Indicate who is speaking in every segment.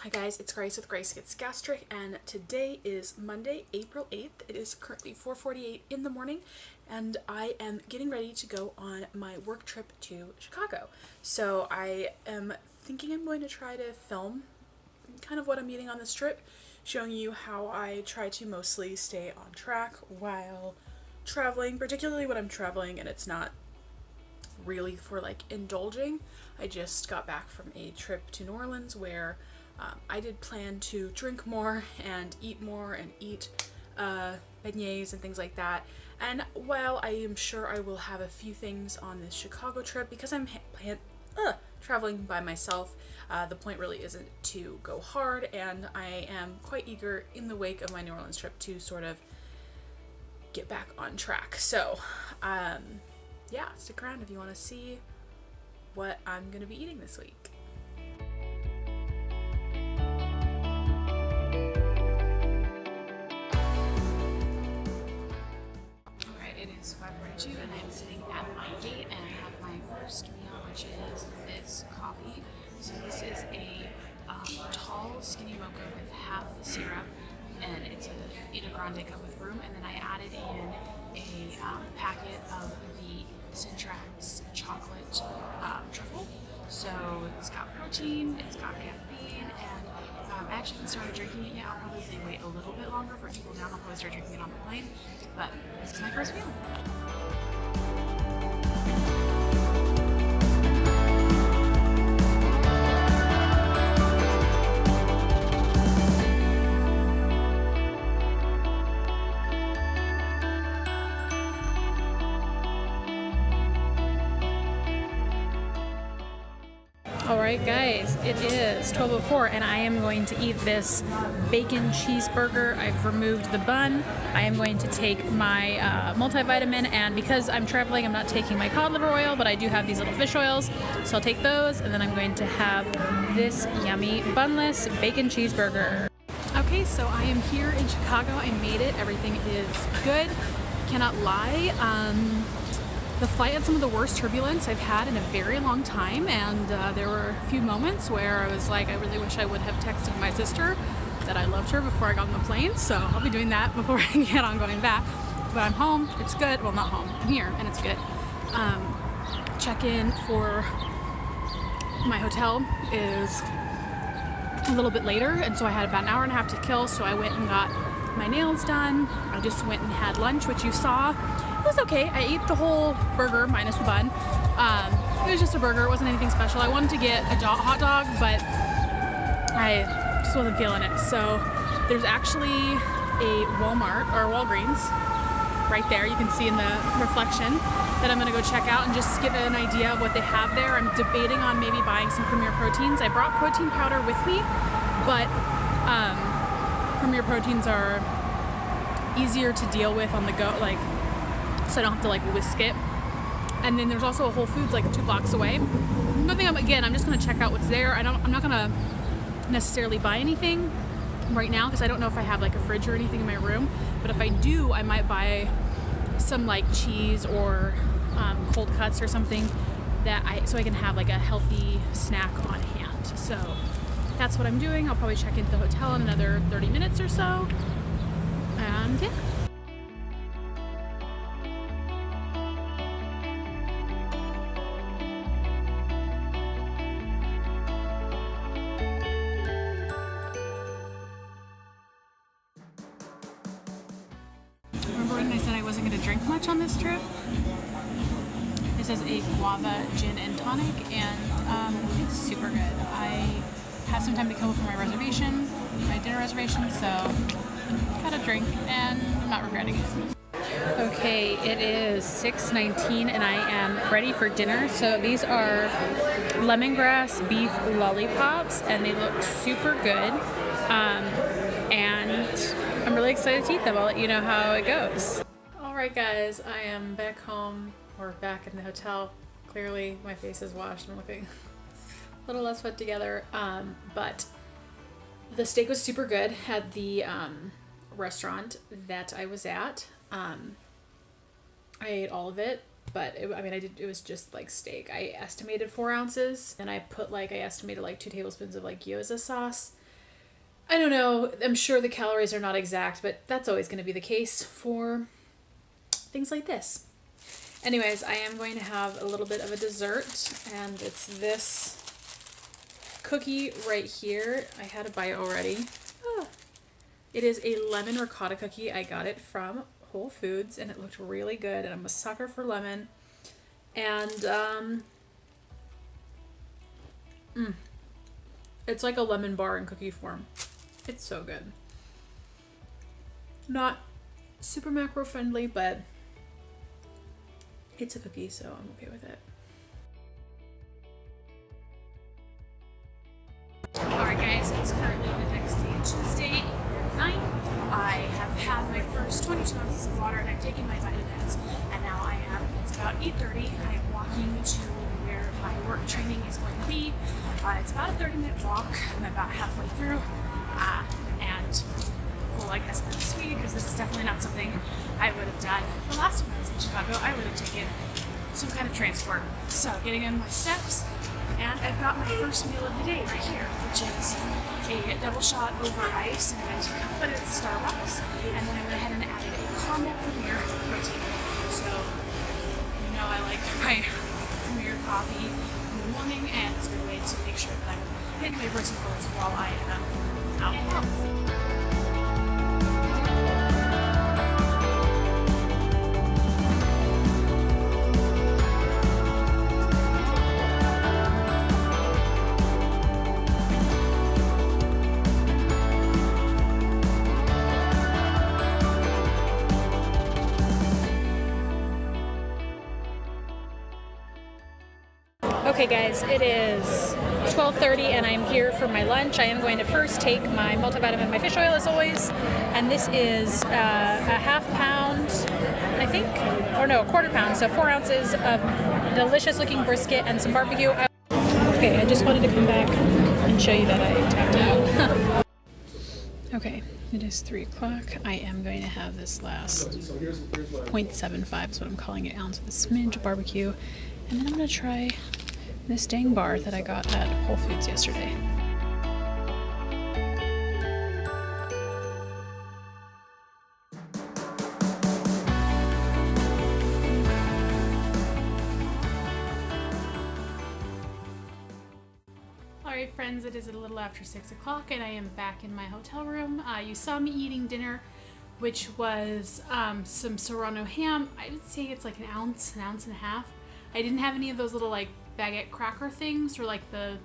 Speaker 1: Hi guys, it's Grace with Grace Gets Gastric, and today is Monday, April 8th. It is currently 4:48 in the morning, and I am getting ready to go on my work trip to Chicago. So I am thinking I'm going to try to film kind of what I'm eating on this trip, showing you how I try to mostly stay on track while traveling, particularly when I'm traveling and it's not really for like indulging. I just got back from a trip to New Orleans where I did plan to drink more and eat beignets and things like that. And while I am sure I will have a few things on this Chicago trip, because I'm traveling by myself, the point really isn't to go hard, and I am quite eager in the wake of my New Orleans trip to sort of get back on track. So yeah, stick around if you want to see what I'm going to be eating this week. Alright, it is 5:42 and I'm sitting at my gate and I have my first meal, which is this coffee. So this is a tall skinny mocha with half the syrup, and it's in a grande cup with room, and then I added in a packet of the Syntrax chocolate truffle. So it's got protein, it's got caffeine, and I actually haven't started drinking it yet. I'll probably wait a little bit longer for it to cool down. I'll probably start drinking it on the plane, but this is my first meal. Alright guys, it is 12:04 and I am going to eat this bacon cheeseburger. I've removed the bun. I am going to take my multivitamin, and because I'm traveling, I'm not taking my cod liver oil, but I do have these little fish oils, so I'll take those, and then I'm going to have this yummy bunless bacon cheeseburger. Okay, so I am here in Chicago. I made it. Everything is good. Cannot lie. The flight had some of the worst turbulence I've had in a very long time, and there were a few moments where I was like, I really wish I would have texted my sister that I loved her before I got on the plane, so I'll be doing that before I get on going back. But I'm home, it's good. Well, not home, I'm here, and it's good. Check-in for my hotel is a little bit later, and so I had about an hour and a half to kill, so I went and got my nails done. I just went and had lunch, which you saw. It was okay. I ate the whole burger minus the bun. It was just a burger. It wasn't anything special. I wanted to get a hot dog, but I just wasn't feeling it. So there's actually a Walmart or Walgreens right there. You can see in the reflection that I'm going to go check out and just get an idea of what they have there. I'm debating on maybe buying some Premier Proteins. I brought protein powder with me, but Premier Proteins are easier to deal with on the go, so I don't have to whisk it. And then there's also a Whole Foods 2 blocks away. I'm just gonna check out what's there. I'm not gonna necessarily buy anything right now because I don't know if I have a fridge or anything in my room. But if I do, I might buy some cheese or cold cuts or something so I can have a healthy snack on hand. So that's what I'm doing. I'll probably check into the hotel in another 30 minutes or so. And yeah. Remember when I said I wasn't going to drink much on this trip? This is a guava gin and tonic, and it's super good. I have some time to kill for my dinner reservation, so got a drink, and I'm not regretting it. Okay, it is 6:19 and I am ready for dinner. So these are lemongrass beef lollipops, and they look super good. And I'm really excited to eat them. I'll let you know how it goes. Alright guys, I am back home, or back in the hotel. Clearly my face is washed. I'm looking a little less put together. But the steak was super good at the restaurant that I was at. I ate all of it, but it was just steak. I estimated 4 ounces, and I estimated 2 tablespoons of gyoza sauce. I don't know, I'm sure the calories are not exact, but that's always going to be the case for things like this. Anyways, I am going to have a little bit of a dessert, and it's this cookie right here. I had a bite already. It is a lemon ricotta cookie. I got it from Whole Foods, and it looked really good, and I'm a sucker for lemon. And it's like a lemon bar in cookie form. It's so good. Not super macro friendly, but it's a cookie, so I'm okay with it. Alright guys, it's currently the next day, Tuesday, 9. I have had my first 22 ounces of water, and I've taken my vitamins, and now it's about 8:30. I am walking to where my work training is going to be. It's about a 30-minute walk. I'm about halfway through, and cool, I guess that's sweet, because this is definitely not something I would have done the last time I was in Chicago. I would have taken some kind of transport. So getting in my steps, and I've got my first meal of the day right here, which is a double shot over ice and a venti cup, but it's Starbucks. And then I went ahead and added a caramel Premier protein. So, you know, I like my Premier coffee in the morning, and it's a good way to make sure that I'm hitting my protein goals while I am out and about. Okay guys, it is 12:30 and I'm here for my lunch. I am going to first take my multivitamin, my fish oil as always, and this is a half pound, I think, or no, a quarter pound, so 4 ounces of delicious looking brisket and some barbecue. Okay, I just wanted to come back and show you that I tapped out. Okay, it is 3 o'clock. I am going to have this last 0.75 is what I'm calling it, ounce of a smidge of barbecue, and then I'm going to try this dang bar that I got at Whole Foods yesterday. Alright friends, it is a little after 6 o'clock and I am back in my hotel room. You saw me eating dinner, which was some Serrano ham. I would say it's like an ounce and a half. I didn't have any of those little like baguette cracker things, or like the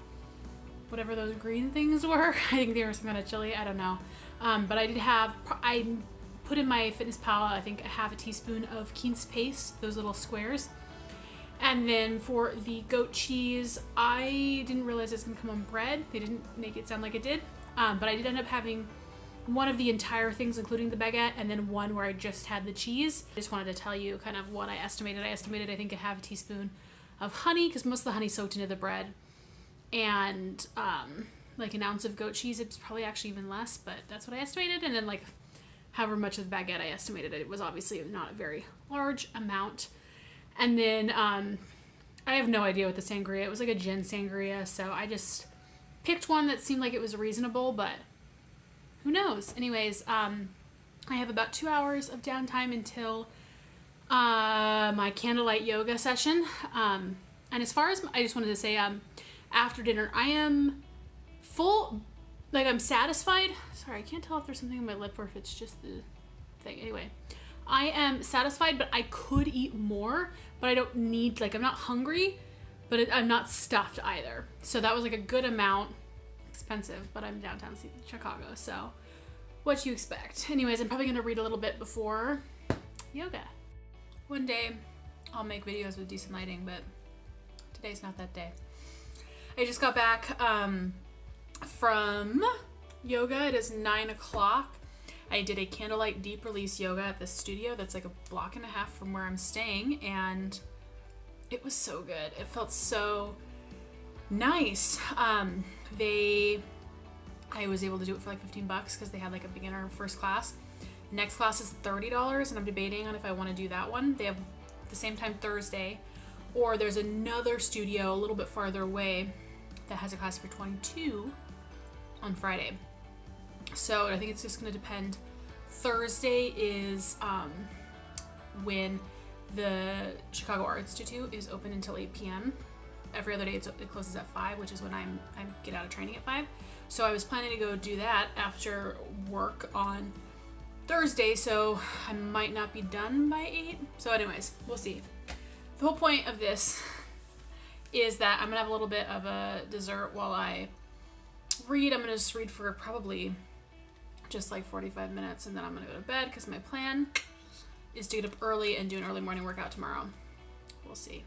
Speaker 1: whatever those green things were. I think they were some kind of chili, I don't know. But I put in my Fitness Pal, I think a half a teaspoon of quince paste, those little squares. And then for the goat cheese, I didn't realize it was gonna come on bread. They didn't make it sound like it did. But I did end up having one of the entire things, including the baguette, and then one where I just had the cheese. I just wanted to tell you kind of what I estimated. I estimated, I think, a half a teaspoon of honey, because most of the honey soaked into the bread, and like an ounce of goat cheese. It's probably actually even less, but that's what I estimated. And then like however much of the baguette I estimated. It was obviously not a very large amount. And then I have no idea what the sangria, it was like a gin sangria, so I just picked one that seemed like it was reasonable, but who knows. Anyways, I have about 2 hours of downtime until my candlelight yoga session. And as far as, I just wanted to say, after dinner, I am full, like I'm satisfied. Sorry, I can't tell if there's something on my lip or if it's just the thing. Anyway, I am satisfied, but I could eat more, but I don't need, like I'm not hungry, but I'm not stuffed either. So that was like a good amount. Expensive, but I'm downtown Chicago, so what do you expect? Anyways, I'm probably gonna read a little bit before yoga. One day I'll make videos with decent lighting, but today's not that day. I just got back from yoga. It is 9 o'clock. I did a candlelight deep release yoga at the studio that's like a block and a half from where I'm staying, and it was so good. It felt so nice. I was able to do it for like $15 because they had like a beginner first class. Next class is $30, and I'm debating on if I want to do that one. They have the same time Thursday, or there's another studio a little bit farther away that has a class for $22 on Friday. So I think it's just going to depend. Thursday is when the Chicago Art Institute is open until 8 p.m. Every other day it closes at 5, which is when I get out of training at 5. So I was planning to go do that after work on Thursday, so I might not be done by 8. So anyways, we'll see. The whole point of this is that I'm going to have a little bit of a dessert while I read. I'm going to just read for probably just like 45 minutes, and then I'm going to go to bed because my plan is to get up early and do an early morning workout tomorrow. We'll see.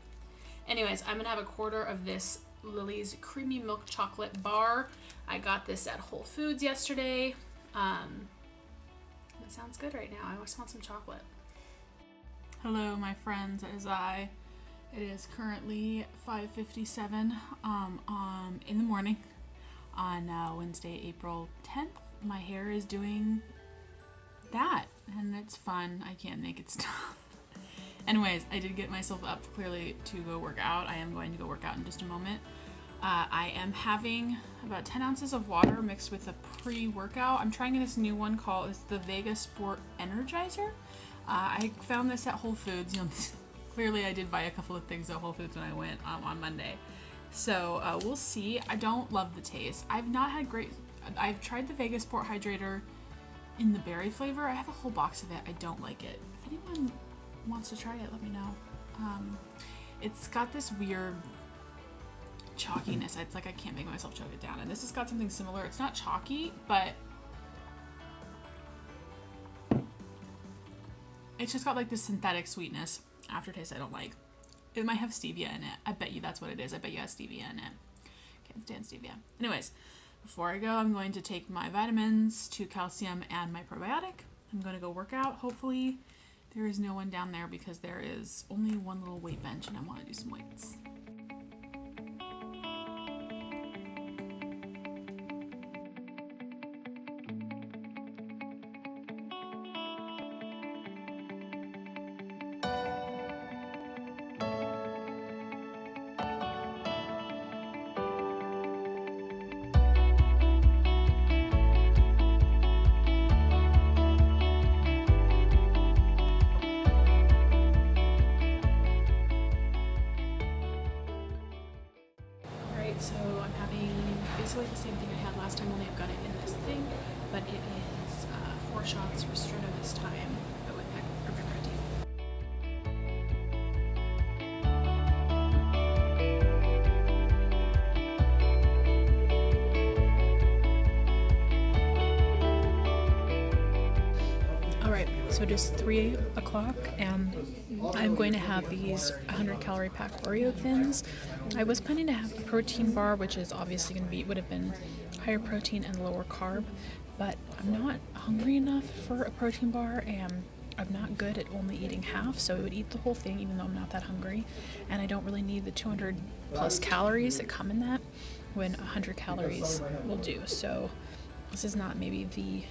Speaker 1: Anyways, I'm going to have a quarter of this Lily's Creamy Milk Chocolate Bar. I got this at Whole Foods yesterday. It sounds good right now. I just want some chocolate. Hello, my friends. It is I. It is currently 5:57 in the morning on Wednesday, April 10th. My hair is doing that, and it's fun. I can't make it stop. Anyways, I did get myself up clearly to go work out. I am going to go work out in just a moment. I am having about 10 ounces of water mixed with a pre-workout. I'm trying this new one called the Vegas Sport Energizer. I found this at Whole Foods. You know, clearly I did buy a couple of things at Whole Foods when I went on Monday. So we'll see. I don't love the taste. I've tried the Vegas Sport Hydrator in the berry flavor. I have a whole box of it. I don't like it. If anyone wants to try it, let me know. It's got this weird chalkiness. It's like I can't make myself chug it down. And this has got something similar. It's not chalky, but it's just got like this synthetic sweetness aftertaste I don't like. It might have stevia in it. I bet you that's what it is. I bet you it has stevia in it. Can't stand stevia. Anyways, before I go, I'm going to take my vitamins, 2 calcium, and my probiotic. I'm going to go work out. Hopefully there is no one down there because there is only one little weight bench and I want to do some weights. So I'm having basically the same thing I had last time, only I've got it in this thing, but it is 4 shots Restrito this time, but with urban protein. Alright, so it is 3 o'clock and I'm going to have these 100 calorie pack Oreo thins. I was planning to have a protein bar, which is obviously going to be, would have been higher protein and lower carb, but I'm not hungry enough for a protein bar and I'm not good at only eating half, so I would eat the whole thing even though I'm not that hungry, and I don't really need the 200 plus calories that come in that when 100 calories will do. So this is not maybe the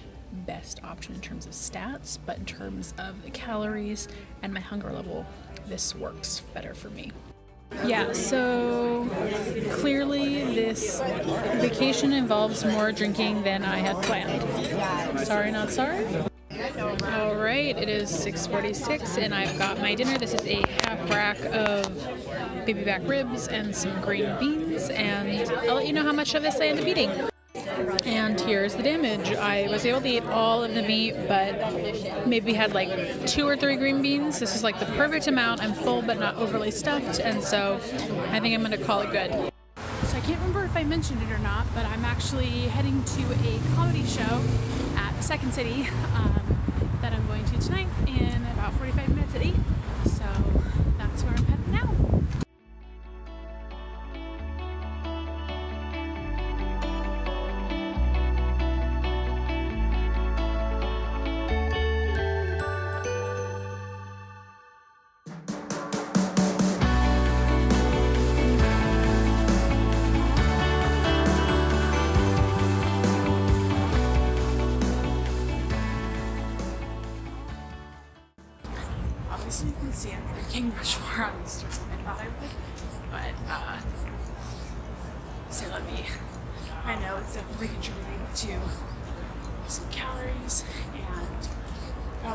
Speaker 1: best option in terms of stats, but in terms of the calories and my hunger level, this works better for me. Yeah, so clearly this vacation involves more drinking than I had planned. Sorry, not sorry. Alright, it is 6:46 and I've got my dinner. This is a half rack of baby back ribs and some green beans, and I'll let you know how much of this I end up eating. And here's the damage. I was able to eat all of the meat, but maybe had like 2 or 3 green beans. This is like the perfect amount. I'm full but not overly stuffed, and so I think I'm going to call it good. So I can't remember if I mentioned it or not, but I'm actually heading to a comedy show at Second City that I'm going to tonight in about 45 minutes at 8. So that's where I'm heading now. Obviously you can see I'm drinking much more on Easter than I thought I would, but I know it's definitely contributing to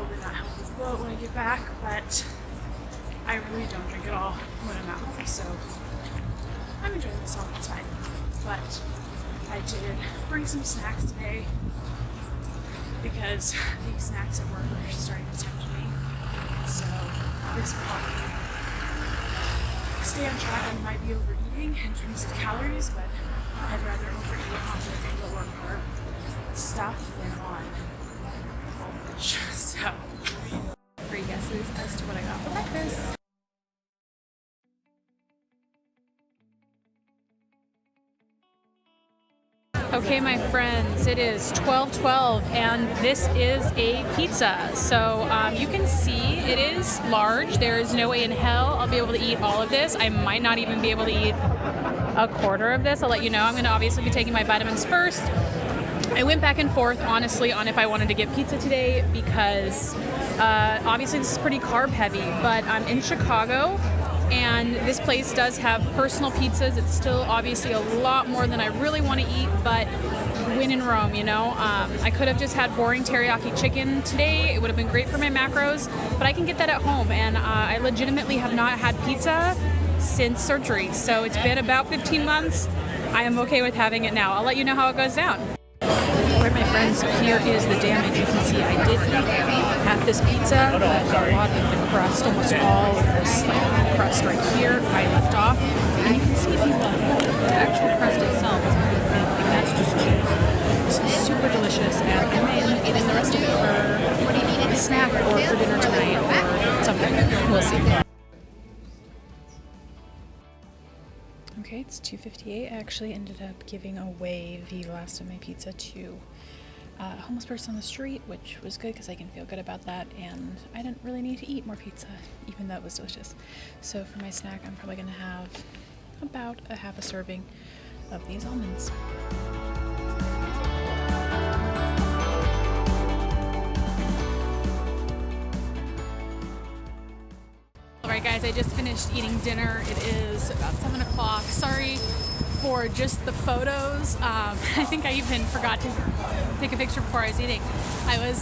Speaker 1: probably not help this boat when I get back, but I really don't drink at all when I'm out, so I'm enjoying myself, it's fine. But I did bring some snacks today because the snacks at work are starting to tempt me. So this will help me stay on track. I might be overeating in terms of calories, but I'd rather overeat on the lower carb stuff than on all fish. So, 3 guesses as to what I got for breakfast. Okay, my friends, it is 12:12 and this is a pizza. So you can see it is large. There is no way in hell I'll be able to eat all of this. I might not even be able to eat a quarter of this. I'll let you know. I'm going to obviously be taking my vitamins first. I went back and forth, honestly, on if I wanted to get pizza today because obviously this is pretty carb heavy, but I'm in Chicago. And this place does have personal pizzas. It's still obviously a lot more than I really want to eat, but win in Rome, you know? I could have just had boring teriyaki chicken today. It would have been great for my macros, but I can get that at home. And I legitimately have not had pizza since surgery. So it's been about 15 months. I am okay with having it now. I'll let you know how it goes down. All right, my friends, here is the damage. You can see I did eat half this pizza, but a lot of the crust, almost all of this crust right here, I left off. And you can see the actual crust itself is pretty thin. Like that's just cheese. This is super delicious, and I may end up eating the rest of it for a snack or for dinner tonight or something. We'll see. Okay, it's 2:58. I actually ended up giving away the last of my pizza to a homeless person on the street, which was good because I can feel good about that, and I didn't really need to eat more pizza, even though it was delicious. So for my snack, I'm probably going to have about a half a serving of these almonds. Alright guys, I just finished eating dinner. It is about 7 o'clock. Sorry for just the photos. I think I even forgot to take a picture before I was eating. I was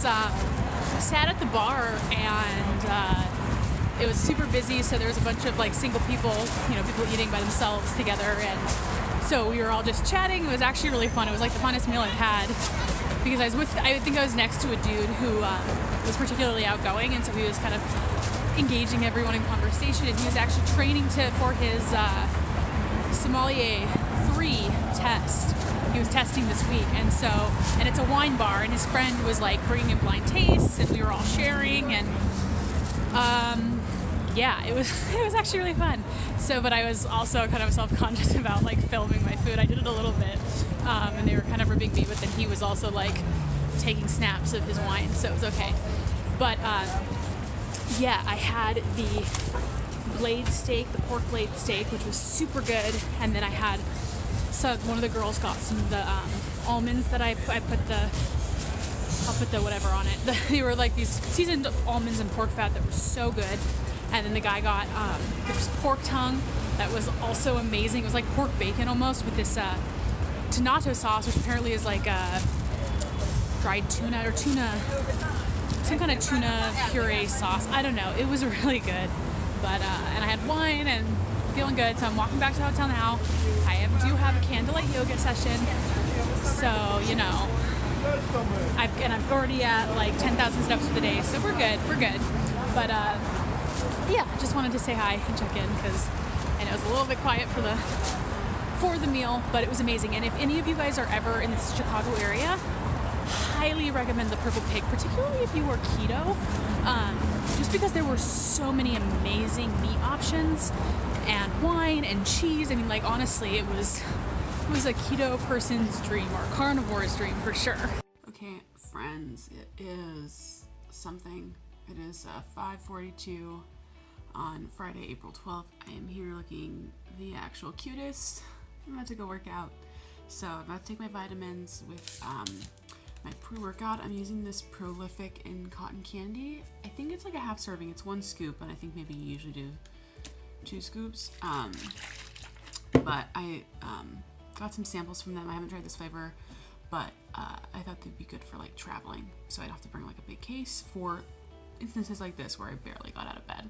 Speaker 1: sat at the bar and it was super busy, so there was a bunch of like single people, you know, people eating by themselves together, and so we were all just chatting. It was actually really fun. It was like the funnest meal I've had because I think I was next to a dude who was particularly outgoing, and so he was kind of engaging everyone in conversation, and he was actually training for his sommelier 3 test. He was testing this week, and it's a wine bar, and his friend was like bringing in blind tastes, and we were all sharing, and yeah, it was actually really fun. So, but I was also kind of self-conscious about like filming my food. I did it a little bit, and they were kind of ribbing me, but then he was also like taking snaps of his wine, so it was okay. But yeah, I had the blade steak, the pork blade steak, which was super good, and then I had one of the girls got some of the almonds that I'll put the whatever on it. They were like these seasoned almonds and pork fat that were so good. And then the guy got this pork tongue that was also amazing. It was like pork bacon almost with this tomato sauce, which apparently is like dried tuna or some kind of tuna puree sauce. I don't know. It was really good. But and I had wine and feeling good. So I'm walking back to the hotel now. I do have a candlelight yoga session. So, you know, I'm already at like 10,000 steps for the day. So we're good. But yeah, just wanted to say hi and check in because I know it was a little bit quiet for the meal, but it was amazing. And if any of you guys are ever in the Chicago area, highly recommend the Purple Pig, particularly if you are keto, just because there were so many amazing meat options and wine and cheese. I mean, like honestly, it was a keto person's dream or a carnivore's dream for sure. Okay, friends, it is something. It is 5:42 on Friday, April 12th. I am here looking the actual cutest. I'm about to go work out. So I'm about to take my vitamins with my pre-workout. I'm using this Prolific in cotton candy. I think it's like a half serving. It's 1 scoop, but I think maybe you usually do 2 scoops. But I got some samples from them. I haven't tried this flavor, but I thought they'd be good for like traveling. So I'd have to bring like a big case for instances like this where I barely got out of bed.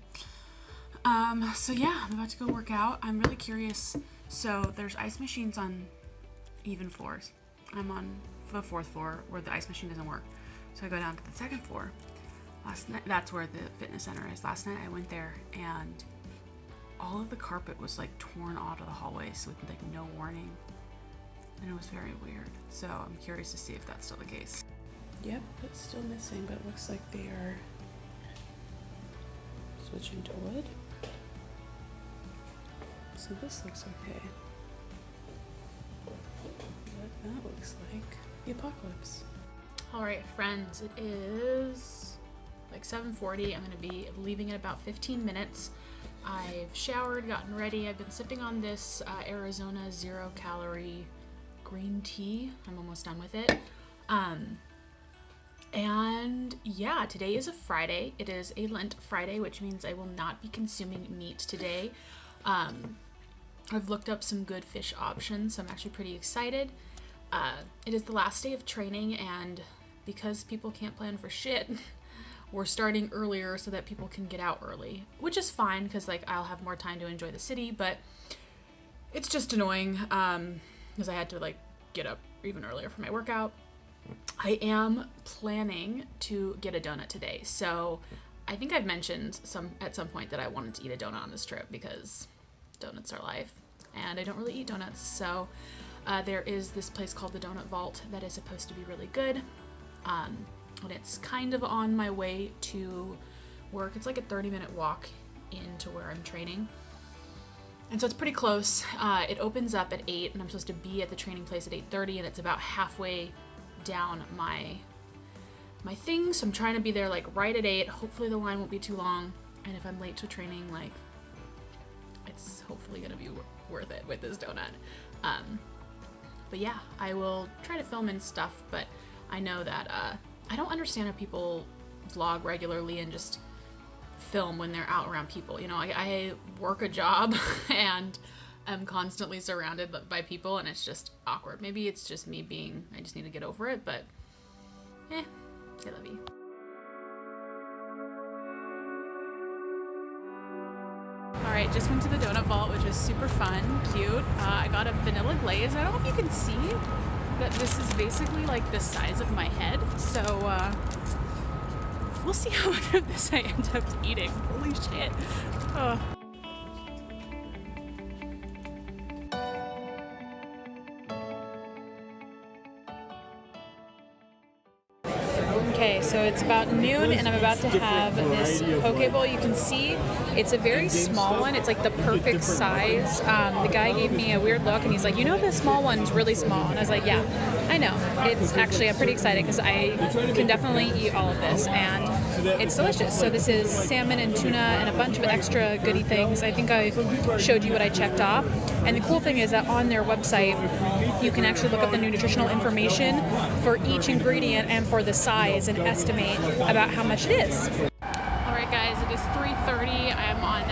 Speaker 1: So yeah, I'm about to go work out. I'm really curious. So there's ice machines on even floors. I'm on the 4th floor where the ice machine doesn't work. So I go down to the 2nd floor. Last night, that's where the fitness center is. Last night I went there and all of the carpet was like torn out of the hallways with like no warning. And it was very weird. So I'm curious to see if that's still the case. Yep, it's still missing, but it looks like they are switching to wood. So this looks okay. What that looks like. The apocalypse. Alright friends, it is like 7:40. I'm going to be leaving in about 15 minutes. I've showered, gotten ready. I've been sipping on this Arizona 0-calorie green tea. I'm almost done with it. And yeah, today is a Friday. It is a Lent Friday, which means I will not be consuming meat today. I've looked up some good fish options, so I'm actually pretty excited. It is the last day of training, and because people can't plan for shit, we're starting earlier so that people can get out early, which is fine because like I'll have more time to enjoy the city, but it's just annoying because I had to like get up even earlier for my workout. I am planning to get a donut today, so I think I've mentioned at some point that I wanted to eat a donut on this trip because donuts are life, and I don't really eat donuts. So there is this place called the Donut Vault that is supposed to be really good, and it's kind of on my way to work. It's like a 30-minute walk into where I'm training, and so it's pretty close. It opens up at 8, and I'm supposed to be at the training place at 8:30, and it's about halfway down my thing, so I'm trying to be there like right at 8. Hopefully the line won't be too long, and if I'm late to training, like it's hopefully gonna be worth it with this donut. But yeah, I will try to film and stuff, but I know that I don't understand how people vlog regularly and just film when they're out around people. You know, I work a job and I'm constantly surrounded by people, and it's just awkward. Maybe it's just me I just need to get over it, but I love you. Alright, just went to the Donut Vault, which was super fun, cute. I got a vanilla glaze. I don't know if you can see that this is basically like the size of my head, so we'll see how much of this I end up eating. Holy shit. Okay, so it's about noon and I'm about to have this poke bowl. You can see it's a very small one. It's like the perfect size. The guy gave me a weird look and he's like, you know, the small one's really small. And I was like, yeah, I know. It's actually, I'm pretty excited because I can definitely eat all of this and it's delicious. So this is salmon and tuna and a bunch of extra goodie things. I think I showed you what I checked off. And the cool thing is that on their website, you can actually look up the nutritional information for each ingredient and for the size and estimate about how much it is. Alright guys, it is 3:30. I am on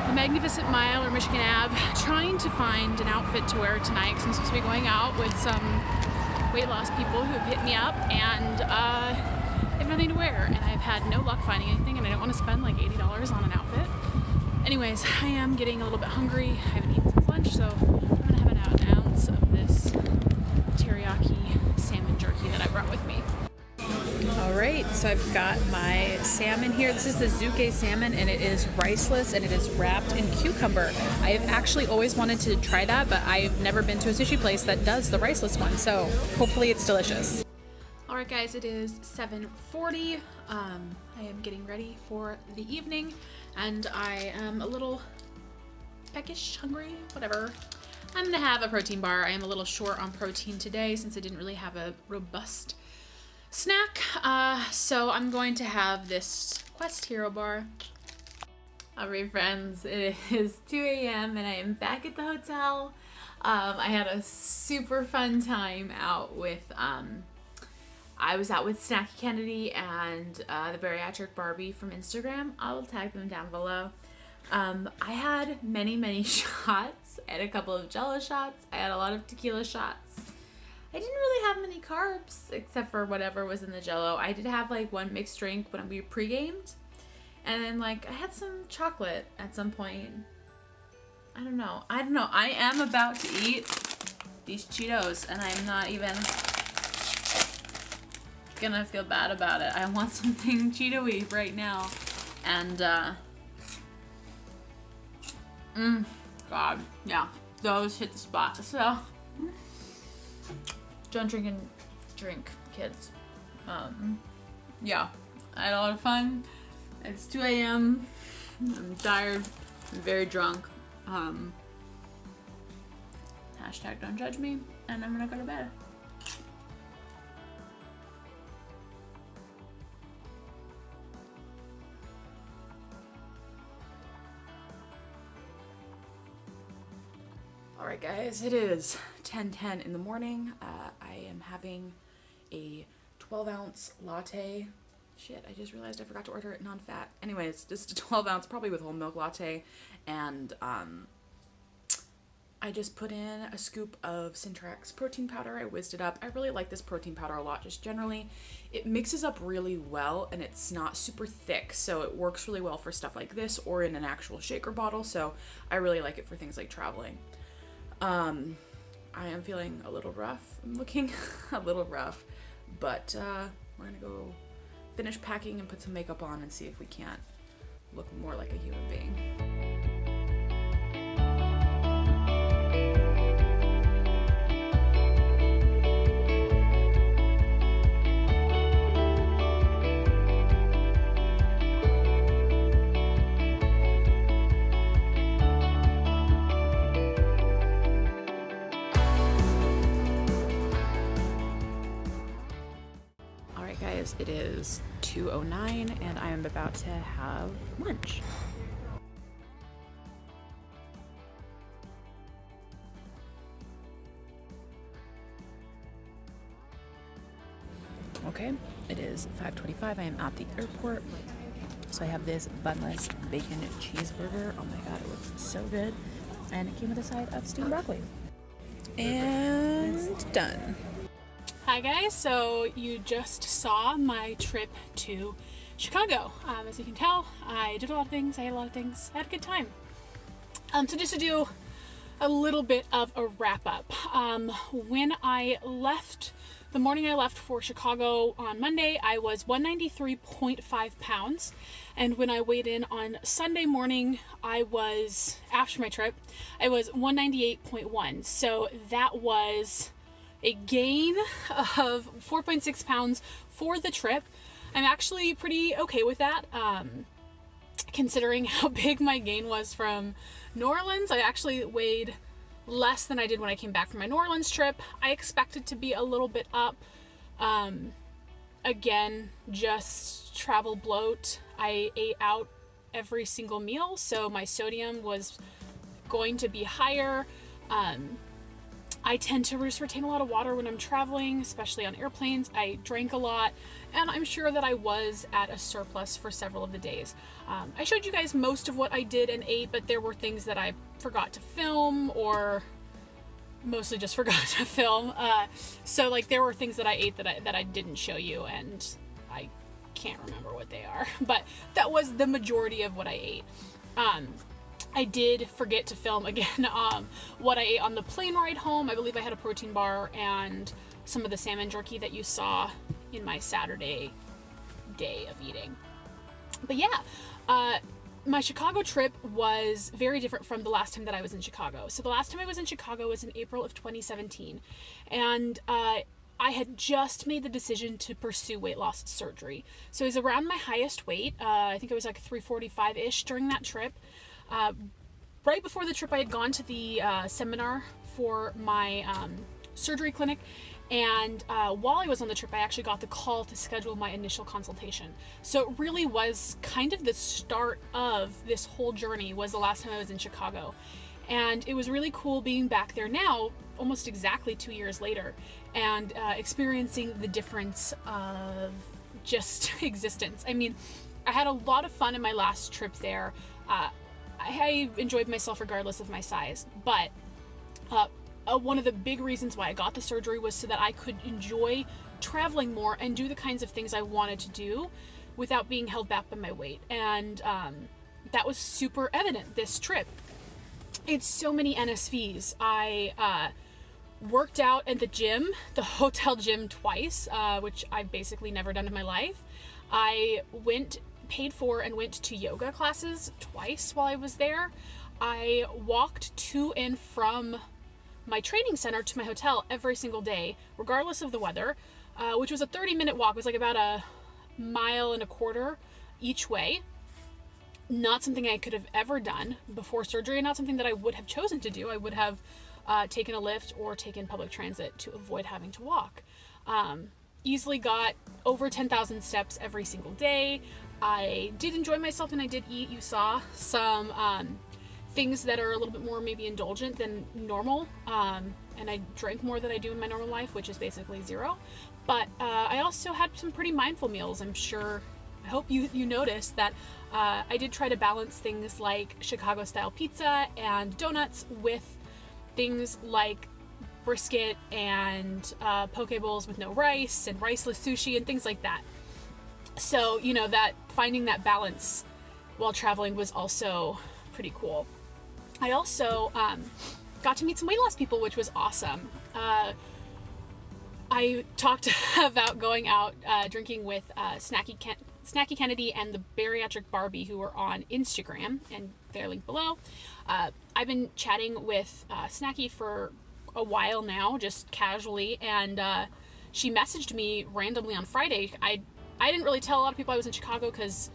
Speaker 1: the Magnificent Mile or Michigan Ave trying to find an outfit to wear tonight because I'm supposed to be going out with some weight loss people who have hit me up and I have nothing to wear and I've had no luck finding anything and I don't want to spend like $80 on an outfit. Anyways, I am getting a little bit hungry. I haven't eaten since lunch, so I'm gonna have an ounce of this teriyaki salmon jerky that I brought with me. Alright, so I've got my salmon here. This is the Zuke salmon and it is riceless and it is wrapped in cucumber. I have actually always wanted to try that, but I've never been to a sushi place that does the riceless one, so hopefully it's delicious. Alright guys, it is 7:40. I am getting ready for the evening and I am a little peckish, hungry, whatever. I'm gonna have a protein bar. I am a little short on protein today since I didn't really have a robust snack. So I'm going to have this Quest Hero bar. Alright friends, it is 2 a.m. and I am back at the hotel. I had a super fun time out with, I was out with Snacky Kennedy and the Bariatric Barbie from Instagram. I'll tag them down below. I had many shots. I had a couple of Jello shots. I had a lot of tequila shots. I didn't really have many carbs except for whatever was in the Jell-O. I did have like one mixed drink when we pre-gamed, and then like I had some chocolate at some point. I don't know. I am about to eat these Cheetos, and I'm not even gonna feel bad about it. I want something Cheeto-y right now, and God, yeah, those hit the spot. So don't drink, kids. Yeah, I had a lot of fun. It's 2 a.m. I'm tired. I'm very drunk. Hashtag don't judge me, and I'm gonna go to bed. Alright guys, it is 10:10 in the morning. I am having a 12-ounce latte. Shit, I just realized I forgot to order it non-fat. Anyways, just a 12-ounce, probably with whole milk latte, and I just put in a scoop of Syntrax protein powder. I whizzed it up. I really like this protein powder a lot, just generally. It mixes up really well, and it's not super thick, so it works really well for stuff like this or in an actual shaker bottle, so I really like it for things like traveling. I am feeling a little rough. I'm looking a little rough, but we're gonna go finish packing and put some makeup on and see if we can't look more like a human being. Guys, it is 2:09 and I am about to have lunch. Okay, it is 5:25. I am at the airport. So I have this bunless bacon cheeseburger. Oh my god, it looks so good. And it came with a side of steamed broccoli. And done. Hi guys, so you just saw my trip to Chicago. As you can tell, I did a lot of things, I ate a lot of things, I had a good time. So just to do a little bit of a wrap up. When I left, the morning I left for Chicago on Monday, I was 193.5 pounds. And when I weighed in on Sunday morning, after my trip, I was 198.1. So that was a gain of 4.6 pounds for the trip. I'm actually pretty okay with that, considering how big my gain was from New Orleans. I actually weighed less than I did when I came back from my New Orleans trip. I expected to be a little bit up. Again, just travel bloat. I ate out every single meal, so my sodium was going to be higher. I tend to just retain a lot of water when I'm traveling, especially on airplanes. I drank a lot, and I'm sure that I was at a surplus for several of the days. I showed you guys most of what I did and ate, but there were things that I forgot to film, or mostly just forgot to film. So like there were things that I ate that I didn't show you, and I can't remember what they are, but that was the majority of what I ate. I did forget to film again what I ate on the plane ride home. I believe I had a protein bar and some of the salmon jerky that you saw in my Saturday day of eating. But yeah, my Chicago trip was very different from the last time that I was in Chicago. So the last time I was in Chicago was in April of 2017. And I had just made the decision to pursue weight loss surgery. So it was around my highest weight. I think it was like 345-ish during that trip. Right before the trip, I had gone to the seminar for my surgery clinic, and while I was on the trip, I actually got the call to schedule my initial consultation. So it really was kind of the start of this whole journey, was the last time I was in Chicago. And it was really cool being back there now, almost exactly 2 years later, and experiencing the difference of just existence. I mean, I had a lot of fun in my last trip there. I enjoyed myself regardless of my size, but one of the big reasons why I got the surgery was so that I could enjoy traveling more and do the kinds of things I wanted to do without being held back by my weight. And that was super evident this trip. It's so many NSVs. I worked out at the gym, the hotel gym, twice, which I've basically never done in my life. I paid for and went to yoga classes twice while I was there. I walked to and from my training center to my hotel every single day, regardless of the weather, which was a 30-minute walk. It was like about a 1.25 miles each way. Not something I could have ever done before surgery, and not something that I would have chosen to do. I would have taken a lift or taken public transit to avoid having to walk. Easily got over 10,000 steps every single day. I did enjoy myself and I did eat. You saw some things that are a little bit more maybe indulgent than normal. And I drank more than I do in my normal life, which is basically zero. But I also had some pretty mindful meals. I hope you noticed that I did try to balance things like Chicago style pizza and donuts with things like brisket and poke bowls with no rice and riceless sushi and things like that. So, that finding that balance while traveling was also pretty cool. I also got to meet some weight loss people, which was awesome. I talked about going out drinking with Snacky Kennedy and the Bariatric Barbie, who are on Instagram, and they're linked below. I've been chatting with Snacky for a while now, just casually, and she messaged me randomly on Friday. I didn't really tell a lot of people I was in Chicago because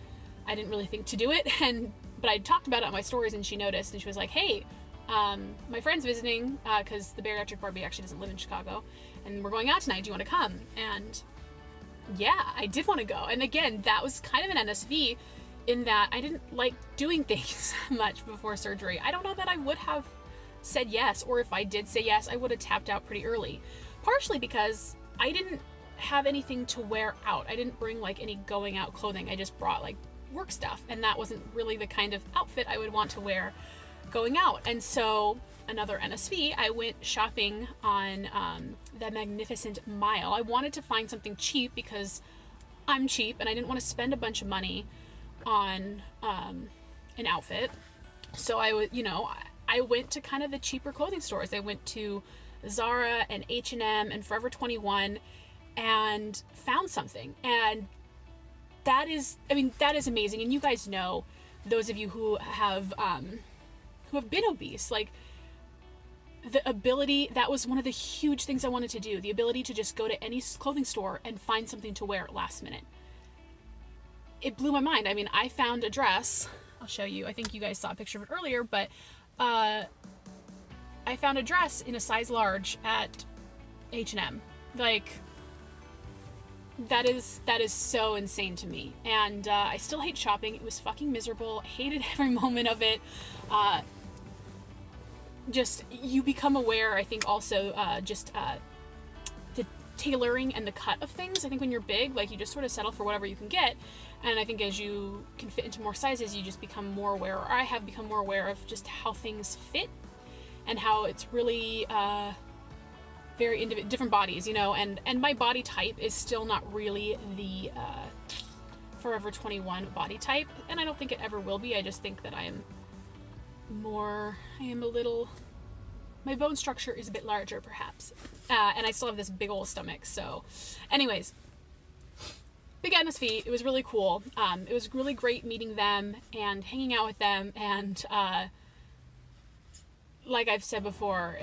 Speaker 1: I didn't really think to do it, but I talked about it on my stories, and she noticed, and she was like, hey, my friend's visiting, because the Bariatric Barbie actually doesn't live in Chicago, and we're going out tonight, do you want to come? And yeah, I did want to go. And again, that was kind of an NSV in that I didn't like doing things much before surgery. I don't know that I would have said yes, or if I did say yes, I would have tapped out pretty early. Partially because I didn't have anything to wear out. I didn't bring like any going out clothing. I just brought like work stuff, and that wasn't really the kind of outfit I would want to wear going out. And so another NSV, I went shopping on the Magnificent Mile. I wanted to find something cheap because I'm cheap and I didn't want to spend a bunch of money on an outfit. So I went to kind of the cheaper clothing stores. I went to Zara and H&M and Forever 21 and found something. And that is amazing. And you guys know, those of you who have been obese, like the ability, that was one of the huge things I wanted to do, the ability to just go to any clothing store and find something to wear at last minute. It blew my mind. I mean, I found a dress. I'll show you. I think you guys saw a picture of it earlier, but I found a dress in a size large at H&M. Like, that is so insane to me. And I still hate shopping. It was fucking miserable. I hated every moment of it. Just, you become aware, I think, also the tailoring and the cut of things. I think when you're big, like, you just sort of settle for whatever you can get. And I think as you can fit into more sizes, you just become more aware, or I have become more aware of just how things fit and how it's really very different bodies, and my body type is still not really the Forever 21 body type, and I don't think it ever will be. I just think that my bone structure is a bit larger, perhaps, and I still have this big old stomach. So anyways, big NSV. It was really cool. It was really great meeting them and hanging out with them, and like I've said before,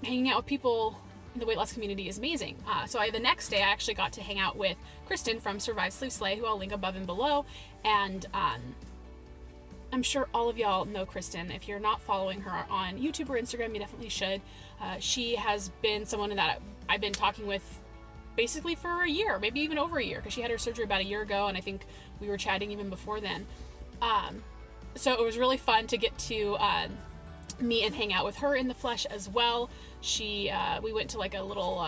Speaker 1: hanging out with people in the weight loss community is amazing. So the next day I actually got to hang out with Kristen from Survive Sleep Slay, who I'll link above and below, and I'm sure all of y'all know Kristen. If you're not following her on YouTube or Instagram, you definitely should. She has been someone that I've been talking with basically for a year, maybe even over a year, because she had her surgery about a year ago, and I think we were chatting even before then. So it was really fun to get to meet and hang out with her in the flesh as well. We went to like a little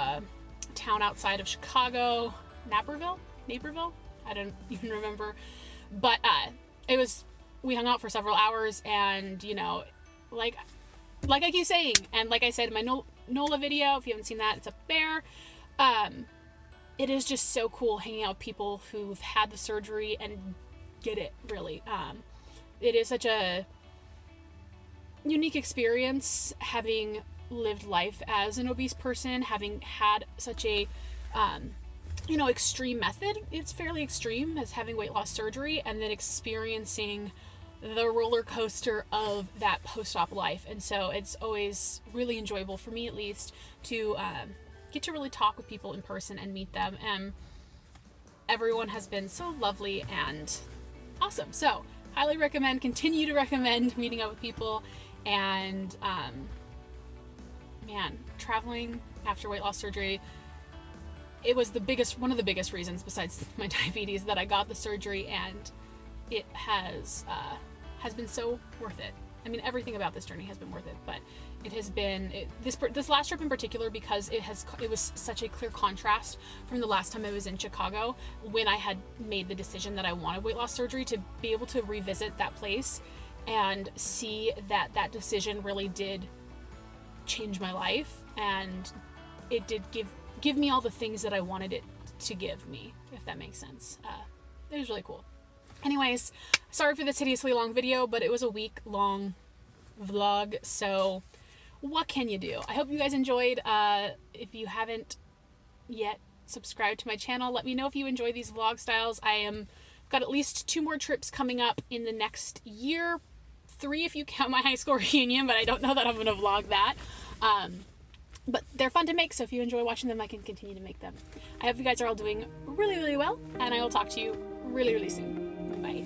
Speaker 1: town outside of Chicago, Naperville? I don't even remember. But we hung out for several hours, and like, like I keep saying, and like I said in my NOLA video, if you haven't seen that, it's up there. It is just so cool hanging out with people who've had the surgery and get it, really. It is such a unique experience having lived life as an obese person, having had such a extreme method. It's fairly extreme as having weight loss surgery, and then experiencing the roller coaster of that post-op life. And so it's always really enjoyable, for me at least, to get to really talk with people in person and meet them. And everyone has been so lovely and awesome. So highly continue to recommend meeting up with people. And traveling after weight loss surgery, it was one of the biggest reasons, besides my diabetes, that I got the surgery, and it has been so worth it. I mean, everything about this journey has been worth it, but it has been this last trip in particular, because it was such a clear contrast from the last time I was in Chicago, when I had made the decision that I wanted weight loss surgery, to be able to revisit that place and see that decision really did change my life, and it did give me all the things that I wanted it to give me, if that makes sense. It was really cool. Anyways, sorry for this hideously long video, but it was a week-long vlog, so what can you do? I hope you guys enjoyed. If you haven't yet subscribed to my channel, let me know if you enjoy these vlog styles. Got at least 2 more trips coming up in the next year. 3 if you count my high school reunion, but I don't know that I'm going to vlog that. But they're fun to make, so if you enjoy watching them, I can continue to make them. I hope you guys are all doing really, really well, and I will talk to you really, really soon. Bye.